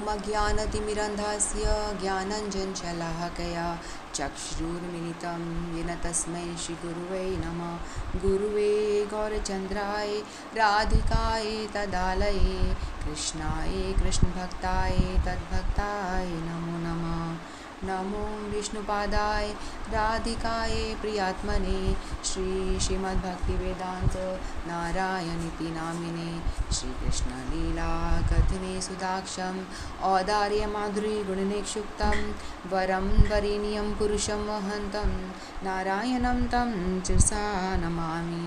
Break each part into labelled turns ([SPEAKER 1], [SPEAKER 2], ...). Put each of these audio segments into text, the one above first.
[SPEAKER 1] ॐ अज्ञानतिमिरन्धस्य ज्ञानञ्जनशलाकया चक्षुरुन्मिलितं येन तस्मै श्रीगुरुवे नमः। गुरुवे गौरचन्द्राय राधिकाय तदालये कृष्णाय कृष्णभक्ताय तद्भक्ताय नमो नमः। नमो विष्णुपादाय राधिकाय प्रियात्मने श्रीमद्भक्तिवेदान्त नारायणीति नामिने श्रीकृष्णलीला कथने सुदाक्षं औदार्यमाधुर्यगुणनिक्षुप्तं वरं वरेण्यं पुरुषं वहन्तं नारायणं तं शिरसा नमामि।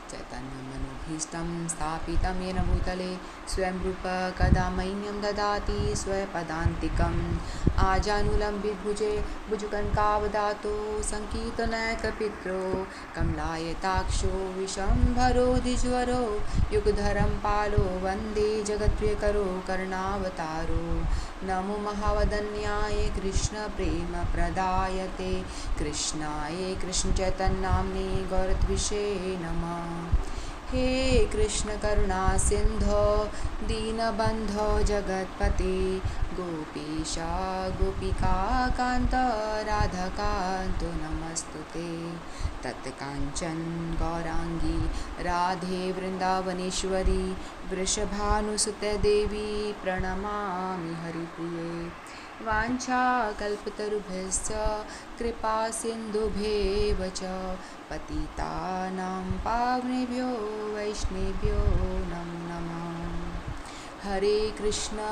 [SPEAKER 1] चैतन्यमनुभीष्टं स्थापितं येन भूतले स्वयं रूप कदा मह्यं ददाति स्वपदान्तिकम् आजानुलम्बितभुजे भुजगङ्कावदातो सङ्कीर्तनैकपित्रो कमलायताक्षो विशम्भरो द्विजवरो युगधरं पालो वन्दे जगत्प्रियकरो करुणावतारो। नमो महावदन्याय कृष्णप्रेमप्रदायते कृष्णाय कृष्णचैतन्यनाम्ने गौरद्विषे नमः। हे कृष्ण करुणा सिंधो दीनबन्धो जगत्पते गोपीशा गोपिका कान्त राधाकान्त नमस्तुते। तत्काञ्चन गौरांगी राधे वृन्दावनेश्वरी वृषभानुसुते देवी प्रणमामि हरिप्रिये। वाञ्छाकल्पतरुभ्यश्च कृपा सिन्धुभ्येव च पतितानां पावनेभ्यो वैष्णवेभ्यो नमो नमः। हरे कृष्णा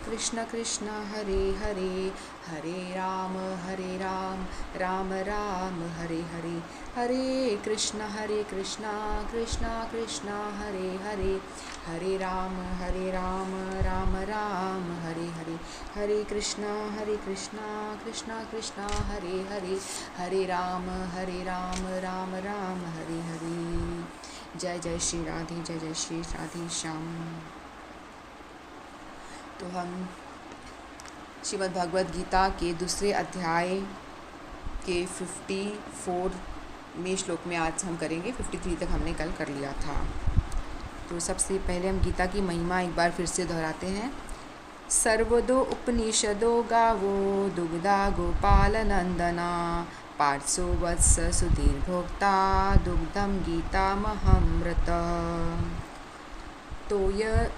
[SPEAKER 1] कृष्ण कृष्ण हरे हरे हरे राम राम राम हरे हरे। हरे कृष्ण कृष्ण कृष्ण हरे हरे हरे राम राम राम हरे हरे। हरे कृष्ण कृष्ण कृष्ण हरे हरे हरे राम राम राम हरे हरे। जय जय श्री राधे, जय जय श्री राधे श्याम। तो हम श्रीमद् भगवद गीता के दूसरे अध्याय के 54वें श्लोक में आज हम करेंगे। 53 तक हमने कल कर लिया था। तो सबसे पहले हम गीता की महिमा एक बार फिर से दोहराते हैं। सर्वदो उपनिषदो गावो दुग्धा गोपाल नंदना पार्श्वो वत्स सुधीर्भोक्ता दुग्धम गीतामहमृत। तो यह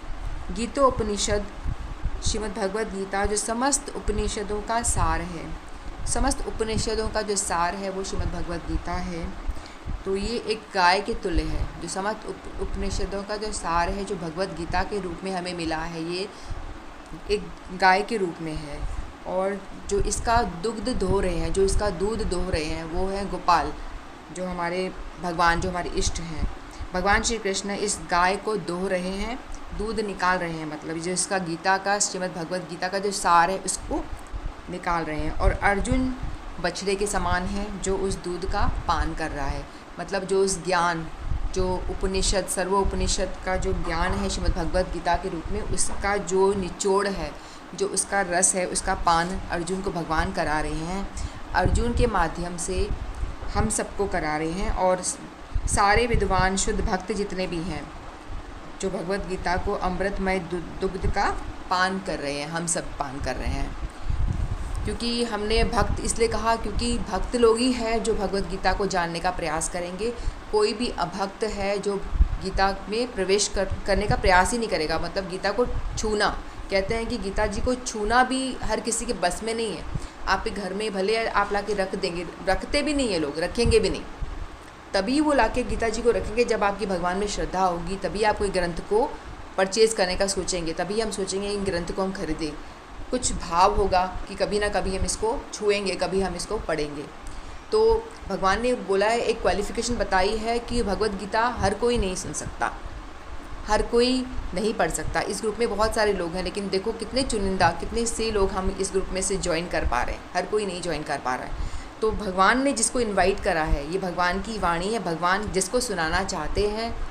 [SPEAKER 1] गीतोपनिषद श्रीमद् भगवद गीता जो समस्त उपनिषदों का सार है, समस्त उपनिषदों का जो सार है वो श्रीमद् भगवद गीता है। तो ये एक गाय के तुल्य है। जो समस्त उपनिषदों का जो सार है, जो भगवद गीता के रूप में हमें मिला है, ये एक गाय के रूप में है। और जो इसका दुग्ध दो रहे हैं, जो इसका दूध दो रहे हैं, वो है गोपाल, जो हमारे भगवान, जो हमारे इष्ट हैं। भगवान श्री कृष्ण इस गाय को दो रहे हैं, दूध निकाल रहे हैं। मतलब जो इसका गीता का, श्रीमद् भगवद गीता का जो सार है, उसको निकाल रहे हैं। और अर्जुन बछड़े के समान है, जो उस दूध का पान कर रहा है। मतलब जो उस ज्ञान, जो उपनिषद, सर्वोपनिषद का जो ज्ञान है श्रीमद् भगवद गीता के रूप में, उसका जो निचोड़ है, जो उसका रस है, उसका पान अर्जुन को भगवान करा रहे हैं। अर्जुन के माध्यम से हम सबको करा रहे हैं। और सारे विद्वान शुद्ध भक्त जितने भी हैं, जो भगवद गीता को अमृतमय दुग्ध का पान कर रहे हैं, हम सब पान कर रहे हैं। क्योंकि हमने भक्त इसलिए कहा क्योंकि भक्त लोग ही हैं जो भगवद गीता को जानने का प्रयास करेंगे। कोई भी अभक्त है जो गीता में प्रवेश करने का प्रयास ही नहीं करेगा। मतलब गीता को छूना, कहते हैं कि गीता जी को छूना भी हर किसी के बस में नहीं है। आपके घर में भले आप लाके रख देंगे, रखते भी नहीं है लोग, रखेंगे भी नहीं। तभी वो लाके गीता जी को रखेंगे जब आपकी भगवान में श्रद्धा होगी। तभी आप कोई ग्रंथ को परचेज़ करने का सोचेंगे, तभी हम सोचेंगे इन ग्रंथ को हम खरीदें। कुछ भाव होगा कि कभी ना कभी हम इसको छुएंगे, कभी हम इसको पढ़ेंगे। तो भगवान ने बोला है, एक क्वालिफ़िकेशन बताई है कि भगवद गीता हर कोई नहीं सुन सकता, हर कोई नहीं पढ़ सकता। इस ग्रुप में बहुत सारे लोग हैं, लेकिन देखो कितने चुनिंदा, कितने से लोग हम इस ग्रुप में से ज्वाइन कर पा रहे हैं। हर कोई नहीं ज्वाइन कर पा रहा है। तो भगवान ने जिसको इनवाइट करा है, ये भगवान की वाणी है। भगवान जिसको सुनाना चाहते हैं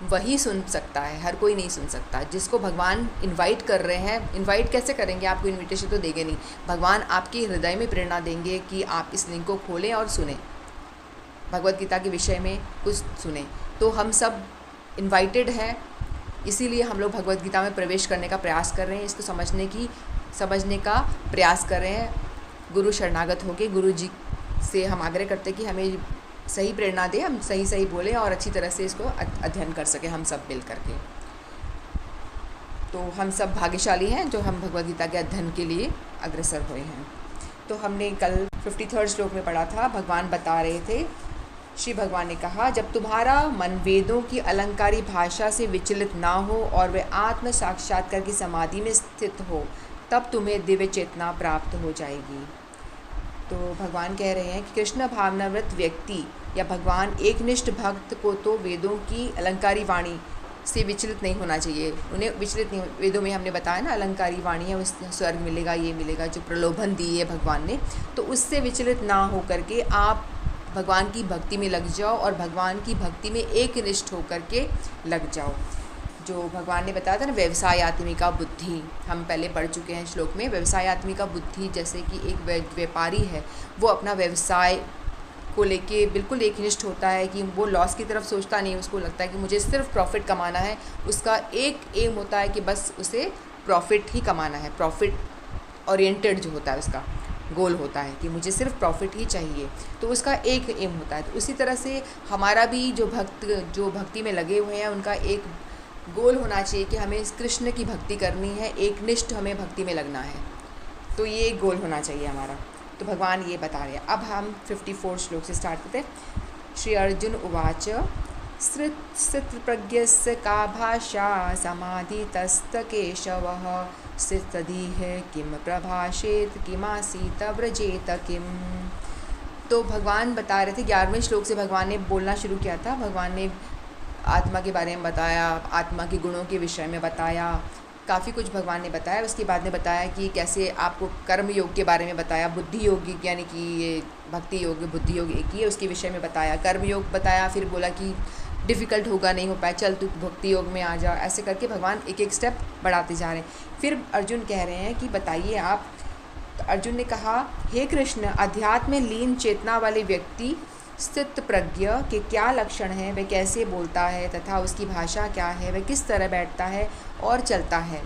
[SPEAKER 1] वही सुन सकता है, हर कोई नहीं सुन सकता। जिसको भगवान इनवाइट कर रहे हैं, इनवाइट कैसे करेंगे? आपको इनविटेशन तो देंगे नहीं, भगवान आपके हृदय में प्रेरणा देंगे कि आप इस लिंक को खोलें और सुने, भगवद गीता के विषय में कुछ सुने। तो हम सब इनवाइटेड हैं इसीलिए हम लोग भगवद गीता में प्रवेश करने का प्रयास कर रहे हैं, इसको समझने का प्रयास कर रहे हैं। गुरु शरणागत होके गुरु जी से हम आग्रह करते हैं कि हमें सही प्रेरणा दे, हम सही बोलें और अच्छी तरह से इसको अध्ययन कर सकें हम सब मिल करके। तो हम सब भाग्यशाली हैं जो हम भगवद गीता के अध्ययन के लिए अग्रसर हुए हैं। तो हमने कल 53 श्लोक में पढ़ा था, भगवान बता रहे थे, श्री भगवान ने कहा, जब तुम्हारा मन वेदों की अलंकारी भाषा से विचलित ना हो और वे आत्म साक्षात्कार की समाधि में स्थित हो, तब तुम्हें दिव्य चेतना प्राप्त हो जाएगी। तो भगवान कह रहे हैं कि कृष्ण भावनाव्रत व्यक्ति या भगवान एकनिष्ठ भक्त को तो वेदों की अलंकारी वाणी से विचलित नहीं होना चाहिए, उन्हें विचलित नहीं। वेदों में हमने बताया ना, अलंकारी वाणी है, उस स्वर्ग मिलेगा, ये मिलेगा, जो प्रलोभन दी है भगवान ने, तो उससे विचलित ना हो करके आप भगवान की भक्ति में लग जाओ और भगवान की भक्ति में एकनिष्ठ होकर के लग जाओ। जो भगवान ने बताया था ना, व्यवसायात्मिका बुद्धि, हम पहले पढ़ चुके हैं श्लोक में। व्यवसायात्मिका बुद्धि जैसे कि एक व्यापारी है, वो अपना व्यवसाय को लेके बिल्कुल एकनिष्ठ होता है कि वो लॉस की तरफ सोचता नहीं, उसको लगता है कि मुझे सिर्फ प्रॉफिट कमाना है। उसका एक एम होता है कि बस उसे प्रॉफिट ही कमाना है, प्रॉफिट ओरिएंटेड जो होता है उसका गोल होता है कि मुझे सिर्फ प्रॉफिट ही चाहिए, तो उसका एक एम होता है। तो उसी तरह से हमारा भी जो भक्ति में लगे हुए हैं, उनका एक गोल होना चाहिए कि हमें कृष्ण की भक्ति करनी है, एकनिष्ठ हमें भक्ति में लगना है, तो ये एक गोल होना चाहिए हमारा। तो भगवान ये बता रहे हैं। अब हम 54 श्लोक से स्टार्ट करते हैं। श्री अर्जुन उवाच स्थितप्रज्ञस्य का भाषा समाधितस्त केशवः स्थितधीः किम प्रभाषेत किमासीत व्रजेत किम। तो भगवान बता रहे थे, 11वें श्लोक से भगवान ने बोलना शुरू किया था। भगवान ने आत्मा के बारे में बताया, आत्मा के गुणों के विषय में बताया, काफ़ी कुछ भगवान ने बताया। उसके बाद ने बताया कि कैसे आपको कर्म योग के बारे में बताया, बुद्धि योग यानी कि ये भक्ति योग बुद्धि योग एक ही है, उसके विषय में बताया। कर्म योग बताया, फिर बोला कि डिफ़िकल्ट होगा, नहीं हो पाए, चल तू भक्ति योग में आ जा। ऐसे करके भगवान एक एक स्टेप बढ़ाते जा रहे हैं। फिर अर्जुन कह रहे हैं कि बताइए आप। तो अर्जुन ने कहा, हे कृष्ण, अध्यात्म में लीन चेतना वाले व्यक्ति स्थित प्रज्ञ के क्या लक्षण हैं, वह कैसे बोलता है तथा उसकी भाषा क्या है, वह किस तरह बैठता है और चलता है।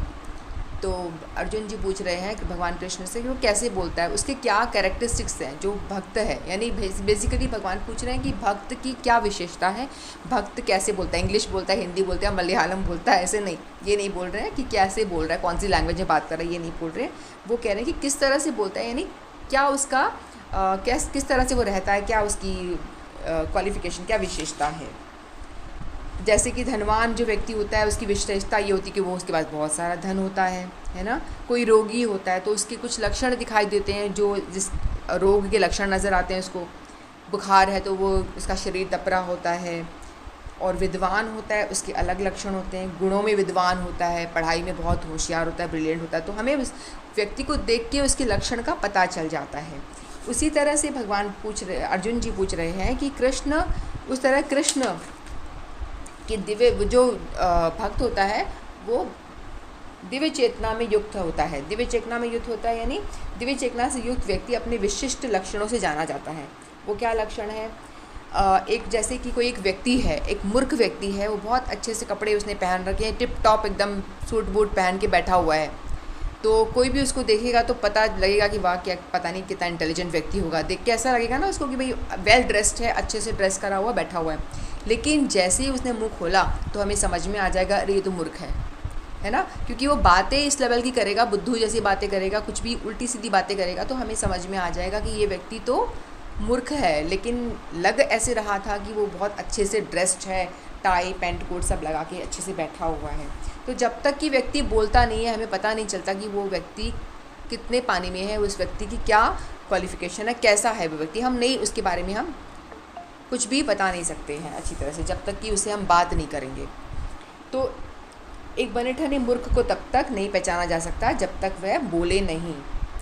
[SPEAKER 1] तो अर्जुन जी पूछ रहे हैं कि भगवान कृष्ण से कि वो कैसे बोलता है, उसके क्या कैरेक्टरिस्टिक्स हैं जो भक्त है। यानी बेसिकली भगवान पूछ रहे हैं कि भक्त की क्या विशेषता है, भक्त कैसे बोलता है, इंग्लिश बोलता है, हिंदी बोलता है, मलयालम बोलता है, ऐसे नहीं, ये नहीं बोल रहे हैं कि कैसे बोल रहा है, कौन सी लैंग्वेज में बात कर रहा है, ये नहीं बोल रहे हैं। वो कह रहे हैं कि किस तरह से बोलता है, यानी क्या उसका किस तरह से वो रहता है, क्या उसकी क्वालिफ़िकेशन, क्या विशेषता है। जैसे कि धनवान जो व्यक्ति होता है, उसकी विशेषता ये होती है कि वो उसके पास बहुत सारा धन होता है ना। कोई रोगी होता है तो उसके कुछ लक्षण दिखाई देते हैं, जो जिस रोग के लक्षण नज़र आते हैं उसको। बुखार है तो वो उसका शरीर दपरा होता है। और विद्वान होता है, उसके अलग लक्षण होते हैं। गुणों में विद्वान होता है, पढ़ाई में बहुत होशियार होता है, ब्रिलियंट होता है। तो हमें उस व्यक्ति को देख के उसके लक्षण का पता चल जाता है। उसी तरह से भगवान अर्जुन जी पूछ रहे हैं कि कृष्ण, उस तरह कृष्ण कि दिव्य जो भक्त होता है वो दिव्य चेतना में युक्त होता है। दिव्य चेतना में युक्त होता है यानी दिव्य चेतना से युक्त व्यक्ति अपने विशिष्ट लक्षणों से जाना जाता है। वो क्या लक्षण है? एक जैसे कि कोई एक व्यक्ति है, एक मूर्ख व्यक्ति है, वो बहुत अच्छे से कपड़े उसने पहन रखे हैं, टिप टॉप एकदम सूट बूट पहन के बैठा हुआ है, तो कोई भी उसको देखेगा तो पता लगेगा कि वाह, क्या पता नहीं कितना इंटेलिजेंट व्यक्ति होगा। देख के ऐसा लगेगा ना उसको कि भाई वेल ड्रेस्ड है, अच्छे से ड्रेस करा हुआ बैठा हुआ है। लेकिन जैसे ही उसने मुंह खोला तो हमें समझ में आ जाएगा अरे ये तो मूर्ख है ना, क्योंकि वो बातें इस लेवल की करेगा, बुद्धू जैसी बातें करेगा, कुछ भी उल्टी सीधी बातें करेगा, तो हमें समझ में आ जाएगा कि ये व्यक्ति तो मूर्ख है। लेकिन लग ऐसे रहा था कि वो बहुत अच्छे से ड्रेस्ड है, टाई पैंट कोट सब लगा के अच्छे से बैठा हुआ है। तो जब तक कि व्यक्ति बोलता नहीं है, हमें पता नहीं चलता कि वो व्यक्ति कितने पानी में है, उस व्यक्ति की क्या क्वालिफ़िकेशन है, कैसा है वो व्यक्ति। हम नहीं, उसके बारे में हम कुछ भी बता नहीं सकते हैं अच्छी तरह से, जब तक कि उसे हम बात नहीं करेंगे। तो एक बने ठने मूर्ख को तब तक नहीं पहचाना जा सकता जब तक वह बोले नहीं,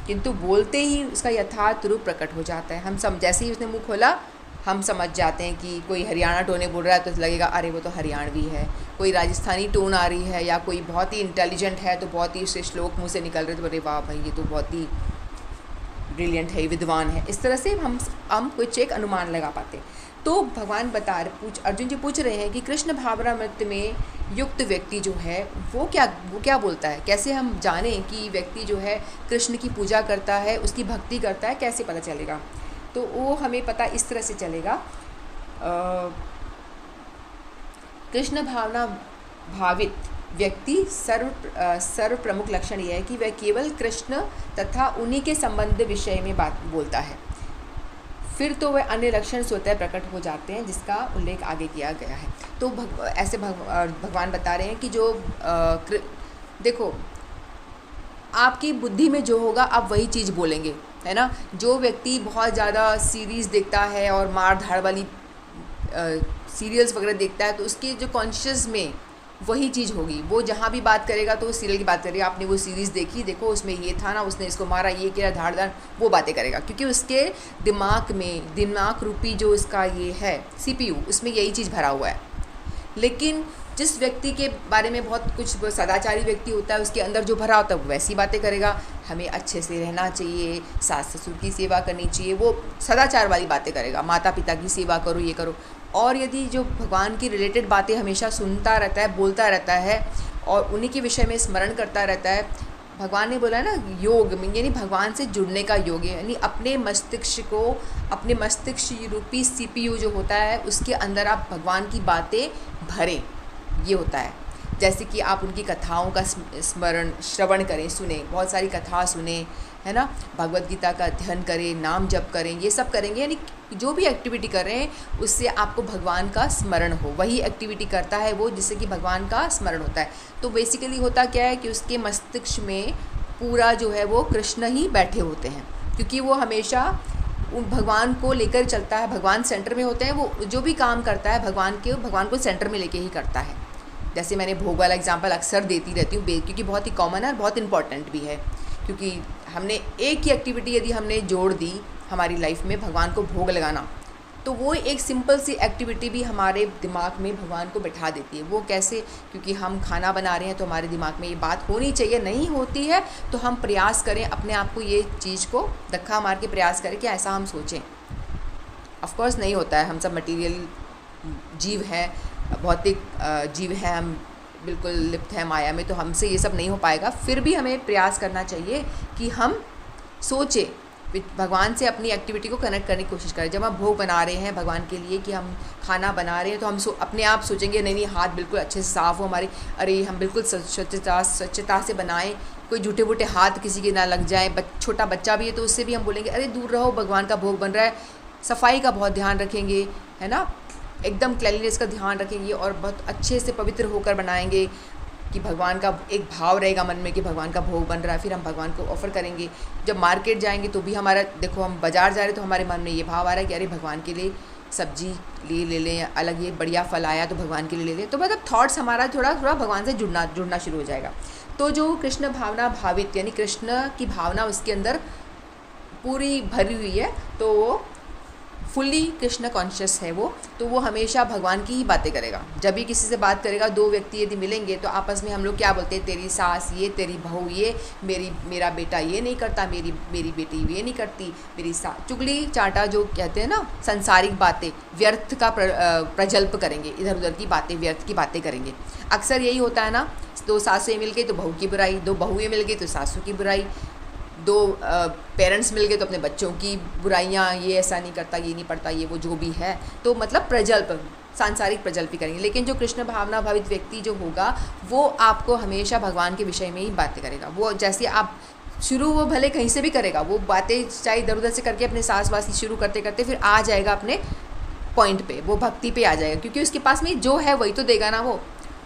[SPEAKER 1] किंतु बोलते ही उसका यथार्थ रूप प्रकट हो जाता है। जैसे ही उसने मुँह खोला हम समझ जाते हैं कि कोई हरियाणा टोने बोल रहा है तो लगेगा अरे वो तो हरियाणवी है। कोई राजस्थानी टोन आ रही है या कोई बहुत ही इंटेलिजेंट है तो बहुत ही उससे श्लोक मुँह से निकल रहे तो अरे वाह भाई ये तो बहुत ही ब्रिलियंट है, विद्वान है। इस तरह से हम कुछ एक अनुमान लगा पाते। तो भगवान अर्जुन जी पूछ रहे हैं कि कृष्ण भावनामृत में युक्त व्यक्ति जो है वो क्या बोलता है, कैसे हम जानें कि व्यक्ति जो है कृष्ण की पूजा करता है, उसकी भक्ति करता है, कैसे पता चलेगा? तो वो हमें पता इस तरह से चलेगा। कृष्ण भावना भावित व्यक्ति सर्व प्रमुख लक्षण यह है कि वह केवल कृष्ण तथा उन्हीं के संबंध विषय में बात बोलता है। फिर तो वह अन्य लक्षण स्वतः प्रकट हो जाते हैं, जिसका उल्लेख आगे किया गया है। तो ऐसे भगवान बता रहे हैं कि जो देखो, आपकी बुद्धि में जो होगा आप वही चीज़ बोलेंगे, है ना। जो व्यक्ति बहुत ज़्यादा सीरीज़ देखता है और मार धाड़ वाली सीरियल्स वगैरह देखता है, तो उसके जो कॉन्शियस में वही चीज़ होगी। वो जहाँ भी बात करेगा तो वो सीरियल की बात करेगा। आपने वो सीरीज़ देखी, देखो उसमें ये था ना, उसने इसको मारा, ये किया, धाड़ धाड़, वो बातें करेगा, क्योंकि उसके दिमाग रूपी जो इसका ये है CPU, उसमें यही चीज़ भरा हुआ है। लेकिन जिस व्यक्ति के बारे में बहुत कुछ सदाचारी व्यक्ति होता है, उसके अंदर जो भरा होता है वो वैसी बातें करेगा। हमें अच्छे से रहना चाहिए, सास ससुर की सेवा करनी चाहिए, वो सदाचार वाली बातें करेगा, माता पिता की सेवा करो, ये करो। और यदि जो भगवान की रिलेटेड बातें हमेशा सुनता रहता है, बोलता रहता है और उन्हीं के विषय में स्मरण करता रहता है, भगवान ने बोला है ना, योग यानी भगवान से जुड़ने का योग है, यानी अपने मस्तिष्क रूपी CPU जो होता है उसके अंदर आप भगवान की बातें भरें, ये होता है। जैसे कि आप उनकी कथाओं का श्रवण करें, सुने, बहुत सारी कथा सुने, है ना, भगवद गीता का अध्ययन करें, नाम जप करें, ये सब करेंगे। यानी जो भी एक्टिविटी कर रहे हैं उससे आपको भगवान का स्मरण हो, वही एक्टिविटी करता है वो जिससे कि भगवान का स्मरण होता है। तो बेसिकली होता क्या है कि उसके मस्तिष्क में पूरा जो है वो कृष्ण ही बैठे होते हैं, क्योंकि वो हमेशा उन भगवान को लेकर चलता है, भगवान सेंटर में होते हैं। वो जो भी काम करता है भगवान को सेंटर में लेके ही करता है। जैसे मैंने भोग वाला एग्जांपल अक्सर देती रहती हूँ, क्योंकि बहुत ही कॉमन है और बहुत इंपॉर्टेंट भी है। क्योंकि हमने एक ही एक्टिविटी यदि हमने जोड़ दी हमारी लाइफ में, भगवान को भोग लगाना, तो वो एक सिंपल सी एक्टिविटी भी हमारे दिमाग में भगवान को बैठा देती है। वो कैसे? क्योंकि हम खाना बना रहे हैं तो हमारे दिमाग में ये बात होनी चाहिए, नहीं होती है तो हम प्रयास करें, अपने आप को ये चीज़ को धक्का मार के प्रयास करें कि ऐसा हम सोचें। ऑफकोर्स नहीं होता है, हम सब मटीरियल जीव हैं, भौतिक जीव हैं, हम बिल्कुल लिप्त हैं माया में, तो हमसे ये सब नहीं हो पाएगा। फिर भी हमें प्रयास करना चाहिए कि हम सोचें, भगवान से अपनी एक्टिविटी को कनेक्ट करने की कोशिश करें। जब हम भोग बना रहे हैं भगवान के लिए, कि हम खाना बना रहे हैं, तो हम अपने आप सोचेंगे नहीं हाथ बिल्कुल अच्छे से साफ़ हो हमारे, अरे हम बिल्कुल स्वच्छता से बनाएं, कोई झूठे वूठे हाथ किसी के ना लग जाए। छोटा बच्चा भी है तो उससे भी हम बोलेंगे अरे दूर रहो, भगवान का भोग बन रहा है। सफाई का बहुत ध्यान रखेंगे, है ना, एकदम क्लीनलीनेस का ध्यान रखेंगे और बहुत अच्छे से पवित्र होकर बनाएंगे कि भगवान का एक भाव रहेगा मन में कि भगवान का भोग बन रहा है। फिर हम भगवान को ऑफ़र करेंगे। जब मार्केट जाएंगे तो भी हमारा, देखो हम बाज़ार जा रहे हैं तो हमारे मन में ये भाव आ रहा है कि अरे भगवान के लिए सब्जी ले लें, अलग ये बढ़िया फल आया तो भगवान के लिए ले लें। तो मतलब थॉट्स हमारा थोड़ा भगवान से जुड़ना शुरू हो जाएगा। तो जो कृष्ण भावना भावित, यानी कृष्ण की भावना उसके अंदर पूरी भरी हुई है, तो वो फुल्ली कृष्ण कॉन्शियस है वो, तो वो हमेशा भगवान की ही बातें करेगा। जब भी किसी से बात करेगा, दो व्यक्ति यदि मिलेंगे तो आपस में हम लोग क्या बोलते हैं, तेरी सास ये, तेरी बहू ये, मेरा बेटा ये नहीं करता, मेरी बेटी ये नहीं करती, मेरी चुगली चाटा जो कहते हैं ना, संसारिक बातें, व्यर्थ का प्रजल्प करेंगे, इधर उधर की बातें, व्यर्थ की बातें करेंगे। अक्सर यही होता है ना, दो सासुएँ मिल गई तो बहू की बुराई, दो बहुएँ मिल गई तो सासू की बुराई, दो पेरेंट्स मिल गए तो अपने बच्चों की बुराइयाँ, ये ऐसा नहीं करता, ये नहीं पढ़ता, ये वो जो भी है, तो मतलब प्रजल्प, सांसारिक प्रजल्प ही करेंगे। लेकिन जो कृष्ण भावना भावित व्यक्ति जो होगा वो आपको हमेशा भगवान के विषय में ही बातें करेगा। वो जैसे आप शुरू, वो भले कहीं से भी करेगा, वो बातें चाहे इधर उधर से करके अपने सास शुरू करते करते फिर आ जाएगा अपने पॉइंट पे, वो भक्ति पे आ जाएगा, क्योंकि उसके पास में जो है वही तो देगा ना। वो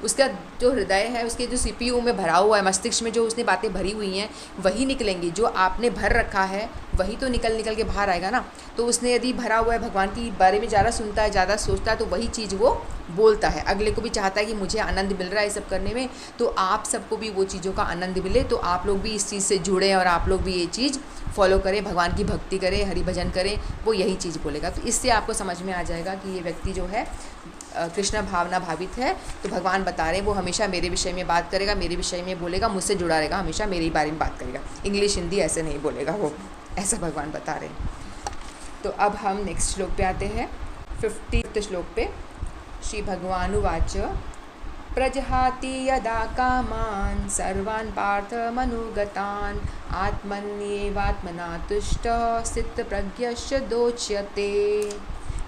[SPEAKER 1] उसका जो हृदय है, उसके जो CPU में भरा हुआ है, मस्तिष्क में जो उसने बातें भरी हुई हैं वही निकलेंगी। जो आपने भर रखा है वही तो निकल के बाहर आएगा ना। तो उसने यदि भरा हुआ है, भगवान के बारे में ज़्यादा सुनता है, ज़्यादा सोचता है, तो वही चीज़ वो बोलता है। अगले को भी चाहता है कि मुझे आनंद मिल रहा है ये सब करने में, तो आप सबको भी वो चीज़ों का आनंद मिले, तो आप लोग भी इस चीज़ से जुड़ें और आप लोग भी ये चीज़ फॉलो करें, भगवान की भक्ति करें, हरि भजन करें, वो यही चीज़ बोलेगा। तो इससे आपको समझ में आ जाएगा कि ये व्यक्ति जो है कृष्ण भावना भावित है। तो भगवान बता रहे हैं वो हमेशा मेरे विषय में बात करेगा, मेरे विषय में बोलेगा, मुझसे जुड़ा रहेगा, हमेशा मेरे बारे में बात करेगा, इंग्लिश हिंदी ऐसे नहीं बोलेगा वो, ऐसा भगवान बता रहे हैं। तो अब हम नेक्स्ट श्लोक पे आते हैं, 50 श्लोक पे। श्री भगवानुवाच प्रजहाति यदा कामान् सर्वान् पार्थमनुगतान् आत्मन्येवात्मना तुष्टः स्थितप्रज्ञस्य दोच्यते।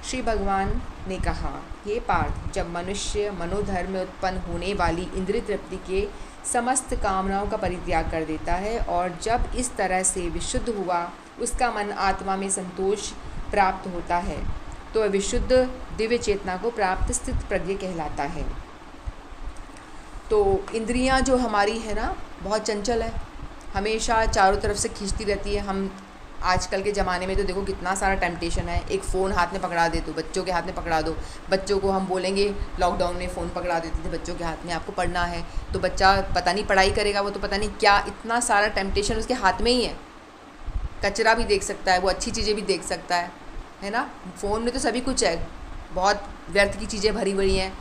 [SPEAKER 1] श्री भगवान ने कहा, हे पार्थ, जब मनुष्य मनोधर्म में उत्पन्न होने वाली इंद्रिय तृप्ति के समस्त कामनाओं का परित्याग कर देता है और जब इस तरह से विशुद्ध हुआ उसका मन आत्मा में संतोष प्राप्त होता है तो विशुद्ध दिव्य चेतना को प्राप्त स्थित प्रज्ञ कहलाता है। तो इंद्रियां जो हमारी है ना, बहुत चंचल है, हमेशा चारों तरफ से खींचती रहती है। हम आजकल के ज़माने में तो देखो कितना सारा टेम्पटेशन है। एक फ़ोन हाथ में पकड़ा दे तो बच्चों के हाथ में पकड़ा दो, बच्चों को हम बोलेंगे, लॉकडाउन में फ़ोन पकड़ा देते थे बच्चों के हाथ में, आपको पढ़ना है, तो बच्चा पता नहीं पढ़ाई करेगा, वो तो पता नहीं क्या, इतना सारा टेम्पटेशन उसके हाथ में ही है। कचरा भी देख सकता है वो, अच्छी चीज़ें भी देख सकता है ना। फ़ोन में तो सभी कुछ है, बहुत व्यर्थ की चीज़ें भरी हुई हैं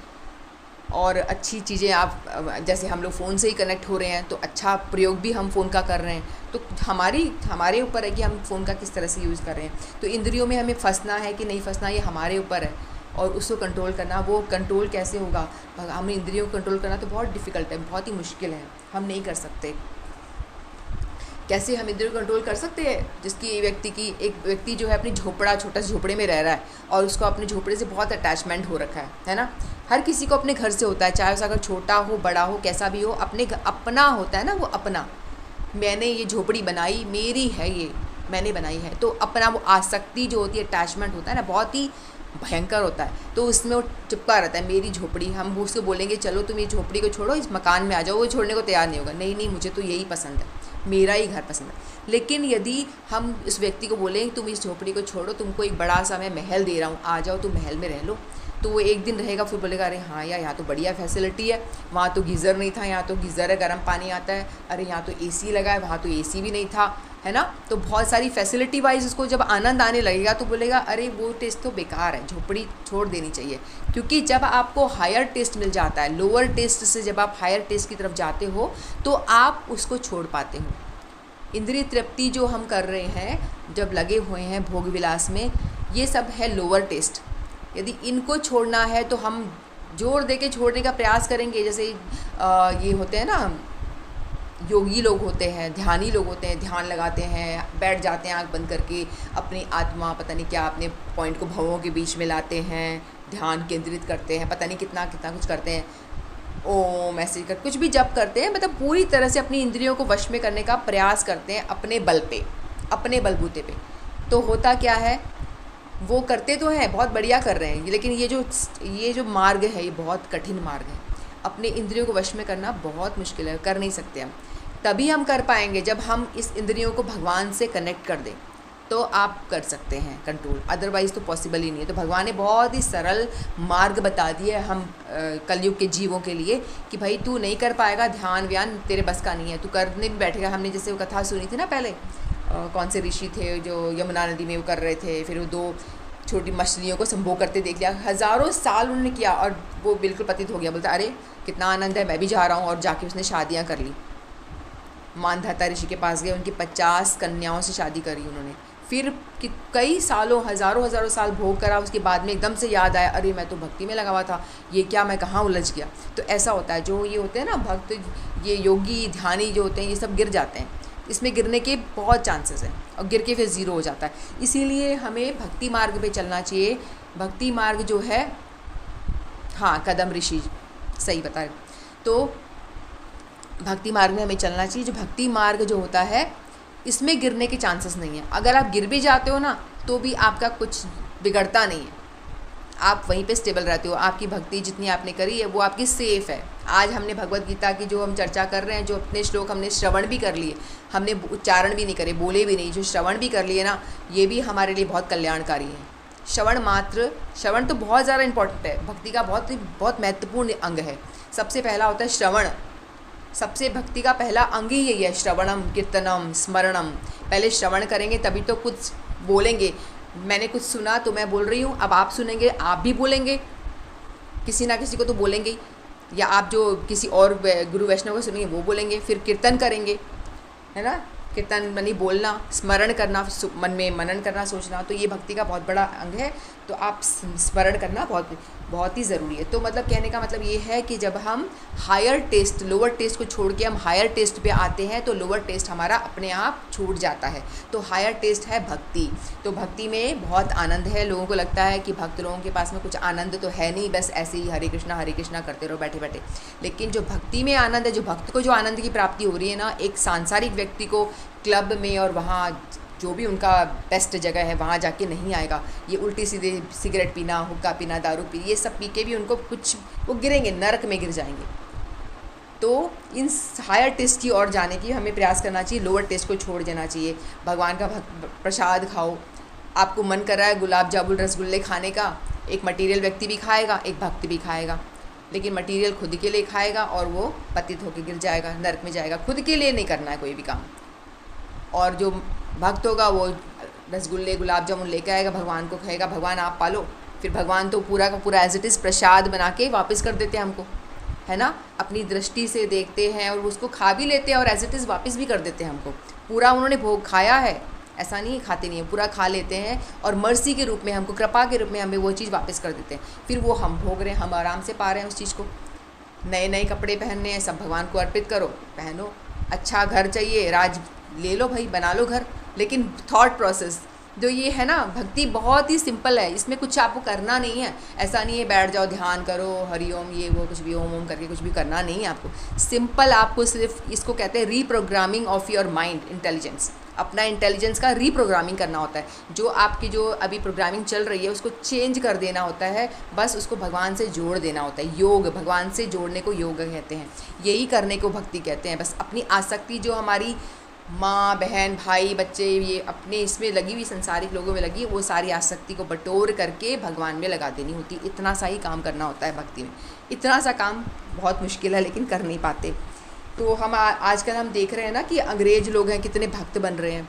[SPEAKER 1] और अच्छी चीज़ें आप, जैसे हम लोग फ़ोन से ही कनेक्ट हो रहे हैं तो अच्छा प्रयोग भी हम फ़ोन का कर रहे हैं। तो हमारे ऊपर है कि हम फ़ोन का किस तरह से यूज़ कर रहे हैं। तो इंद्रियों में हमें फंसना है कि नहीं फंसना, ये हमारे ऊपर है। और उसको कंट्रोल करना, वो कंट्रोल कैसे होगा, हमें इंद्रियों को कंट्रोल करना तो बहुत डिफ़िकल्ट है, बहुत ही मुश्किल है, हम नहीं कर सकते। कैसे हम इंद्रियों को कंट्रोल कर सकते हैं? एक व्यक्ति जो है अपनी छोटा सा झोपड़े में रह रहा है और उसको अपने झोपड़े से बहुत अटैचमेंट हो रखा है ना। हर किसी को अपने घर से होता है, चाहे उसका अगर छोटा हो बड़ा हो कैसा भी हो, अपने अपना होता है ना, वो अपना, मैंने ये झोपड़ी बनाई, मेरी है, ये मैंने बनाई है। तो अपना वो आसक्ति जो होती है, अटैचमेंट होता है ना, बहुत ही भयंकर होता है। तो उसमें वो चिपका रहता है, मेरी झोपड़ी। हम उसको बोलेंगे चलो तुम ये झोपड़ी को छोड़ो, इस मकान में आ जाओ, वो छोड़ने को तैयार नहीं होगा। नहीं, मुझे तो यही पसंद है, मेरा ही घर पसंद है। लेकिन यदि हम इस व्यक्ति को बोलें तुम इस झोपड़ी को छोड़ो, तुमको एक बड़ा सा मैं महल दे रहा हूँ, आ जाओ तुम महल में रह लो, तो वो एक दिन रहेगा, फिर बोलेगा अरे हाँ यार यहाँ तो बढ़िया फैसिलिटी है, वहाँ तो गीज़र नहीं था, यहाँ तो गीज़र है, गर्म पानी आता है, अरे यहाँ तो एसी लगा है, वहाँ तो एसी भी नहीं था, है ना। तो बहुत सारी फैसिलिटी वाइज उसको जब आनंद आने लगेगा तो बोलेगा अरे वो टेस्ट तो बेकार है, झोपड़ी छोड़ देनी चाहिए। क्योंकि जब आपको हायर टेस्ट मिल जाता है, लोअर टेस्ट से जब आप हायर टेस्ट की तरफ जाते हो तो आप उसको छोड़ पाते हो। इंद्रिय तृप्ति जो हम कर रहे हैं, जब लगे हुए हैं भोग विलास में, ये सब है लोअर टेस्ट। यदि इनको छोड़ना है तो हम जोर दे के छोड़ने का प्रयास करेंगे। जैसे ये होते हैं ना, योगी लोग होते हैं, ध्यानी लोग होते हैं, ध्यान लगाते हैं, बैठ जाते हैं आंख बंद करके, अपनी आत्मा पता नहीं क्या, अपने पॉइंट को भवों के बीच में लाते हैं, ध्यान केंद्रित करते हैं, पता नहीं कितना कितना कुछ करते हैं, ओम ऐसे कर कुछ भी जप करते हैं, मतलब पूरी तरह से अपनी इंद्रियों को वश में करने का प्रयास करते हैं अपने बल पे, अपने बलबूते पे। तो होता क्या है, वो करते तो हैं, बहुत बढ़िया कर रहे हैं, लेकिन ये जो मार्ग है ये बहुत कठिन मार्ग है। अपने इंद्रियों को वश में करना बहुत मुश्किल है, कर नहीं सकते हम। तभी हम कर पाएंगे जब हम इस इंद्रियों को भगवान से कनेक्ट कर दें, तो आप कर सकते हैं कंट्रोल, अदरवाइज़ तो पॉसिबल ही नहीं है। तो भगवान ने बहुत ही सरल मार्ग बता दिए हम कलयुग के जीवों के लिए कि भाई तू नहीं कर पाएगा, ध्यान व्यान तेरे बस का नहीं है, तू करने भी बैठेगा। हमने जैसे वो कथा सुनी थी ना पहले, कौन से ऋषि थे जो यमुना नदी में वो कर रहे थे, फिर वो 2 छोटी मछलियों को संभोग करते देख लिया, हज़ारों साल उन्होंने किया और वो बिल्कुल पतित हो गया। बोलता अरे कितना आनंद है, मैं भी जा रहा हूँ। और जाके उसने शादियाँ कर ली, मानधाता ऋषि के पास गए, उनकी 50 कन्याओं से शादी करी उन्होंने। फिर कई सालों हज़ारों साल भोग करा, उसके बाद में एकदम से याद आया अरे मैं तो भक्ति में लगा हुआ था, ये क्या, मैं कहाँ उलझ गया। तो ऐसा होता है, जो ये होते हैं ना भक्त, ये योगी ध्यानी जो होते हैं, ये सब गिर जाते हैं। इसमें गिरने के बहुत चांसेस हैं और गिर के फिर ज़ीरो हो जाता है। इसीलिए हमें भक्ति मार्ग पे चलना चाहिए। भक्ति मार्ग जो है, हाँ कदम ऋषि सही बता रहे, तो भक्ति मार्ग में हमें चलना चाहिए। जो भक्ति मार्ग जो होता है इसमें गिरने के चांसेस नहीं है। अगर आप गिर भी जाते हो ना तो भी आपका कुछ बिगड़ता नहीं है, आप वहीं पे स्टेबल रहते हो। आपकी भक्ति जितनी आपने करी है वो आपकी सेफ़ है। आज हमने भगवत गीता की जो हम चर्चा कर रहे हैं, जो अपने श्लोक हमने श्रवण भी कर लिए, हमने उच्चारण भी नहीं करे, बोले भी नहीं, जो श्रवण भी कर लिए ना, ये भी हमारे लिए बहुत कल्याणकारी है। श्रवण तो बहुत ज़्यादा इम्पॉर्टेंट है, भक्ति का बहुत महत्वपूर्ण अंग है। सबसे पहला होता है श्रवण, सबसे भक्ति का पहला अंग ही यही है, श्रवणम कीर्तनम स्मरणम। पहले श्रवण करेंगे तभी तो कुछ बोलेंगे। मैंने कुछ सुना तो मैं बोल रही हूँ, अब आप सुनेंगे आप भी बोलेंगे, किसी ना किसी को तो बोलेंगे, या आप जो किसी और गुरु वैष्णव को सुनेंगे वो बोलेंगे। फिर कीर्तन करेंगे, है ना, कीर्तन बनी बोलना, स्मरण करना, मन में मनन करना, सोचना, तो ये भक्ति का बहुत बड़ा अंग है। तो आप स्मरण करना बहुत बहुत ही ज़रूरी है। तो मतलब कहने का मतलब ये है कि जब हम हायर टेस्ट, लोअर टेस्ट को छोड़ के हम हायर टेस्ट पे आते हैं तो लोअर टेस्ट हमारा अपने आप छूट जाता है। तो हायर टेस्ट है भक्ति। तो भक्ति में बहुत आनंद है। लोगों को लगता है कि भक्त लोगों के पास में कुछ आनंद तो है नहीं, बस ऐसे ही हरे कृष्णा करते रहो बैठे बैठे। लेकिन जो भक्ति में आनंद है, जो भक्त को जो आनंद की प्राप्ति हो रही है ना, एक सांसारिक व्यक्ति को क्लब में और वहाँ जो भी उनका बेस्ट जगह है वहाँ जाके नहीं आएगा। ये उल्टी सीधे सिगरेट पीना, हुक्का पीना, दारू पी, ये सब पी के भी उनको कुछ, वो गिरेंगे, नरक में गिर जाएंगे। तो इन हायर टेस्ट की ओर जाने की हमें प्रयास करना चाहिए, लोअर टेस्ट को छोड़ देना चाहिए। भगवान का प्रसाद खाओ। आपको मन कर रहा है गुलाब जामुन रसगुल्ले खाने का, एक मटीरियल व्यक्ति भी खाएगा, एक भक्त भी खाएगा। लेकिन मटीरियल खुद के लिए खाएगा और वो पतित होकर गिर जाएगा, नरक में जाएगा। खुद के लिए नहीं करना है कोई भी काम। और जो भक्त होगा वो रसगुल्ले गुलाब जामुन लेके आएगा, भगवान को कहेगा भगवान आप पालो। फिर भगवान तो पूरा का पूरा एज इट इज़ प्रसाद बना के वापस कर देते हैं हमको, है ना। अपनी दृष्टि से देखते हैं और उसको खा भी लेते हैं और एज इट इज़ वापस भी कर देते हैं हमको। पूरा उन्होंने भोग खाया है, ऐसा नहीं खाते नहीं है, पूरा खा लेते हैं और मर्सी के रूप में हमको, कृपा के रूप में हमें वो चीज़ वापस कर देते हैं। फिर वो हम भोग रहे हैं, हम आराम से पा रहे हैं उस चीज़ को। नए नए कपड़े पहनने हैं, सब भगवान को अर्पित करो, पहनो। अच्छा घर चाहिए, राज ले लो भाई, बना लो घर। लेकिन थॉट प्रोसेस जो ये है ना, भक्ति बहुत ही सिंपल है, इसमें कुछ आपको करना नहीं है। ऐसा नहीं है बैठ जाओ ध्यान करो हरिओम ये वो कुछ भी ओम ओम करके कुछ भी करना नहीं है आपको। सिंपल आपको सिर्फ, इसको कहते हैं reprogramming of your mind intelligence. अपना इंटेलिजेंस का रीप्रोग्रामिंग करना होता है। जो आपकी जो अभी प्रोग्रामिंग चल रही है उसको चेंज कर देना होता है, बस उसको भगवान से जोड़ देना होता है। योग, भगवान से जोड़ने को योग कहते हैं, यही करने को भक्ति कहते हैं। बस अपनी आसक्ति जो हमारी माँ बहन भाई बच्चे ये अपने इसमें लगी हुई संसारिक लोगों में लगी, वो सारी आसक्ति को बटोर करके भगवान में लगा देनी होती। इतना सा ही काम करना होता है भक्ति में। इतना सा काम बहुत मुश्किल है लेकिन कर नहीं पाते। तो हम आजकल हम देख रहे हैं ना कि अंग्रेज़ लोग हैं कितने भक्त बन रहे हैं,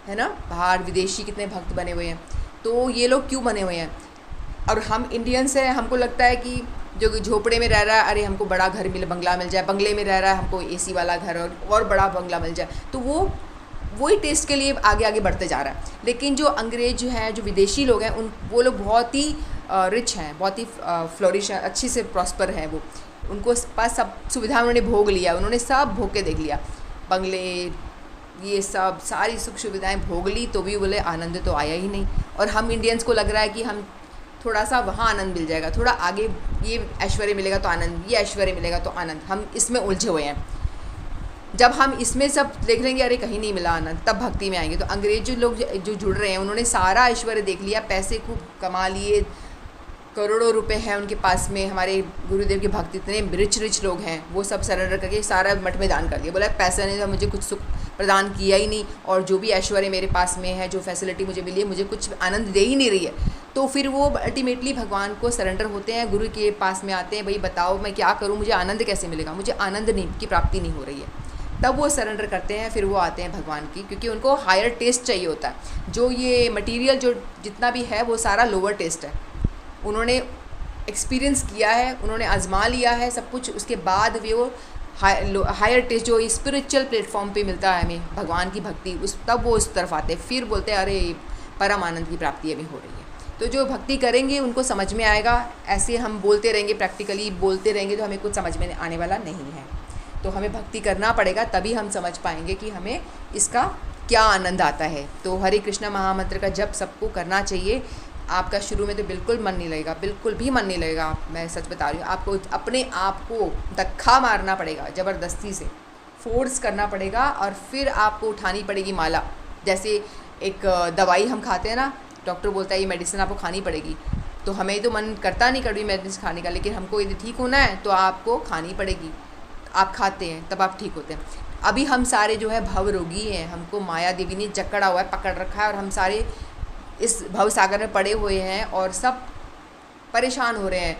[SPEAKER 1] है ना। बाहर विदेशी कितने भक्त बने हुए हैं। तो ये लोग क्यों बने हुए हैं? और हम इंडियंस हैं, हमको लगता है कि जो झोपड़े में रह रहा है, अरे हमको बड़ा घर मिले, बंगला मिल जाए। बंगले में रह रहा है, हमको एसी वाला घर और बड़ा बंगला मिल जाए। तो वो वही टेस्ट के लिए आगे आगे बढ़ते जा रहा है। लेकिन जो अंग्रेज जो हैं, जो विदेशी लोग हैं, वो लोग बहुत ही रिच हैं, बहुत ही फ्लोरिश हैं, अच्छी से प्रॉस्पर हैं। वो उनको पास सब सुविधा उन्होंने भोग लिया, उन्होंने सब भोग के देख लिया, बंगले ये सब सारी सुख सुविधाएं भोग ली, तो भी बोले आनंद तो आया ही नहीं। और हम इंडियंस को लग रहा है कि हम थोड़ा सा वहाँ आनंद मिल जाएगा, थोड़ा आगे ये ऐश्वर्य मिलेगा तो आनंद, ये ऐश्वर्य मिलेगा तो आनंद। हम इसमें उलझे हुए हैं। जब हम इसमें सब देख लेंगे अरे कहीं नहीं मिला आनंद, तब भक्ति में आएंगे। तो अंग्रेज लोग जो जुड़ रहे हैं उन्होंने सारा ऐश्वर्य देख लिया, पैसे खूब कमा लिए, करोड़ों रुपए हैं उनके पास में। हमारे गुरुदेव के भक्त इतने रिच लोग हैं, वो सब सरेंडर करके सारा मठ में दान कर दिया। बोला पैसा ने तो मुझे कुछ सुख प्रदान किया ही नहीं, और जो भी ऐश्वर्य मेरे पास में है, जो फैसिलिटी मुझे मिली है, मुझे कुछ आनंद दे ही नहीं रही है। तो फिर वो अल्टीमेटली भगवान को सरेंडर होते हैं, गुरु के पास में आते हैं, भाई बताओ मैं क्या करूँ, मुझे आनंद कैसे मिलेगा, मुझे आनंद नहीं की प्राप्ति नहीं हो रही है। तब वो सरेंडर करते हैं, फिर वो आते हैं भगवान की, क्योंकि उनको हायर टेस्ट चाहिए होता है। जो ये मटीरियल जो जितना भी है वो सारा लोअर टेस्ट है। उन्होंने एक्सपीरियंस किया है, उन्होंने आजमा लिया है सब कुछ, उसके बाद भी वो हायर टेस्ट जो स्पिरिचुअल प्लेटफॉर्म पे मिलता है हमें भगवान की भक्ति, उस तब वो उस तरफ आते हैं। फिर बोलते हैं अरे परम आनंद की प्राप्ति अभी हो रही है। तो जो भक्ति करेंगे उनको समझ में आएगा। ऐसे हम बोलते रहेंगे, प्रैक्टिकली बोलते रहेंगे तो हमें कुछ समझ में आने वाला नहीं है। तो हमें भक्ति करना पड़ेगा, तभी हम समझ पाएंगे कि हमें इसका क्या आनंद आता है। तो हरे कृष्णा महामंत्र का जप सबको करना चाहिए। आपका शुरू में तो बिल्कुल मन नहीं लगेगा, बिल्कुल भी मन नहीं लगेगा। मैं सच बता रही हूँ, आपको अपने आप को धक्का मारना पड़ेगा, ज़बरदस्ती से फोर्स करना पड़ेगा, और फिर आपको उठानी पड़ेगी माला। जैसे एक दवाई हम खाते हैं ना, डॉक्टर बोलता है ये मेडिसिन आपको खानी पड़ेगी, तो हमें तो मन करता नहीं कभी मेडिसिन खाने का, लेकिन हमको यदि ठीक होना है तो आपको खानी पड़ेगी। आप खाते हैं तब आप ठीक होते हैं। अभी हम सारे जो है भव रोगी हैं, हमको माया देवी ने जकड़ा हुआ है, पकड़ रखा है, और हम सारे इस भव सागर में पड़े हुए हैं और सब परेशान हो रहे हैं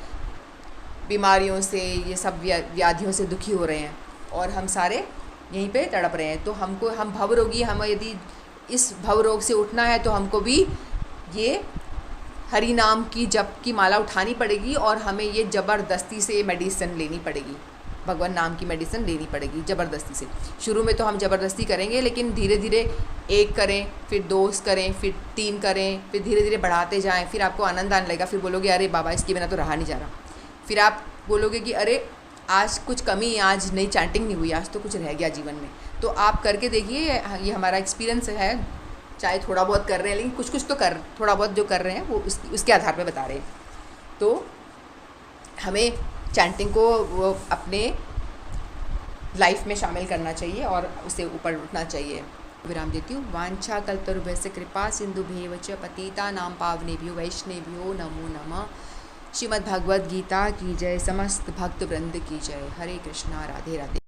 [SPEAKER 1] बीमारियों से, ये सब व्याधियों से दुखी हो रहे हैं, और हम सारे यहीं पे तड़प रहे हैं। तो हमको, हम भव रोगी, हम यदि इस भव रोग से उठना है तो हमको भी ये हरि नाम की जप की माला उठानी पड़ेगी, और हमें ये ज़बरदस्ती से मेडिसिन लेनी पड़ेगी। भगवान नाम की मेडिसिन लेनी पड़ेगी ज़बरदस्ती से। शुरू में तो हम ज़बरदस्ती करेंगे, लेकिन धीरे धीरे 1 करें, फिर 2 करें, फिर 3 करें, फिर धीरे धीरे बढ़ाते जाएं, फिर आपको आनंद आने लगेगा। फिर बोलोगे अरे बाबा इसके बिना तो रहा नहीं जा रहा। फिर आप बोलोगे कि अरे आज कुछ कमी, आज नई चैंटिंग नहीं हुई, आज तो कुछ रह गया जीवन में। तो आप करके देखिए, ये हमारा एक्सपीरियंस है। चाहे थोड़ा बहुत कर रहे हैं, लेकिन कुछ कुछ तो थोड़ा बहुत जो कर रहे हैं वो उसके आधार पर बता रहे हैं। तो हमें चैंटिंग को वो अपने लाइफ में शामिल करना चाहिए और उससे ऊपर उठना चाहिए। विराम देती हूँ। वांछा कल्पतरुभ्यश्च कृपा सिंधुभ्येव च पतितानां पावनेभ्यो वैष्णवेभ्यो नमो नमः। श्रीमद् भगवद गीता की जय। समस्त भक्त वृंद की जय। हरे कृष्णा, राधे राधे।